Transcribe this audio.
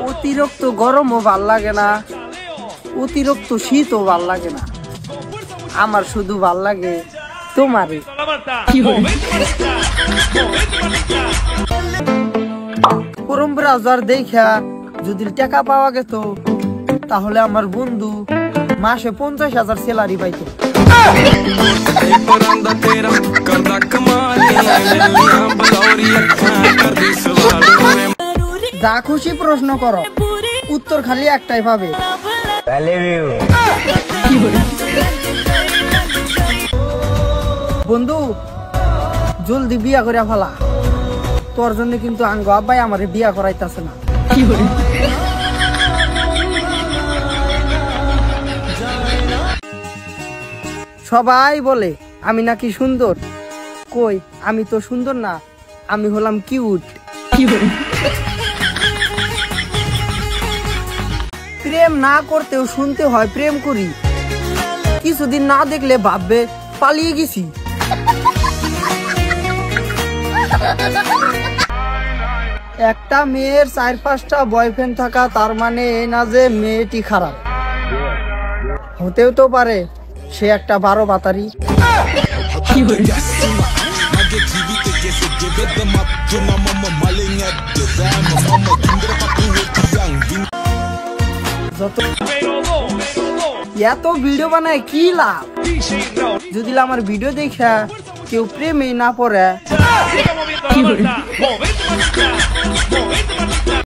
অতিরিক্ত গরমও ভাল লাগে না, অতিরিক্ত শীতও ভাল লাগে না, আমার শুধু ভাল লাগে তোমারে। ক্রোম ব্রাউজার দেখা যদি টাকা পাওয়া গেত তাহলে আমার বন্ধু মাসে 50,000 স্যালারি পাইতো। যা খুশি প্রশ্ন করো, উত্তর খালি একটাই পাবে। বন্ধু জলদি বিয়া করে ফেলা, তোর জন্য কিন্তু আঙ্গ আব্বাই আমারে বিয়া করাইতেছে না। সবাই বলে আমি নাকি সুন্দর, কই আমি তো সুন্দর না, আমি হলাম কিউট। প্রেম না করতেও শুনতে হয় প্রেম করি, কিছুদিন না দেখলে ভাববে পালিয়ে গেছি। একটা মেয়ের 4-5টা বয়ফ্রেন্ড থাকা তার মানে এই না যে মেয়েটি খারাপ, হতেও তো পারে সে একটা 12 বাতারি। এত ভিডিও বানায় কি লাভ, যদি আমার ভিডিও দেখা কেউ প্রেমে না পড়ে।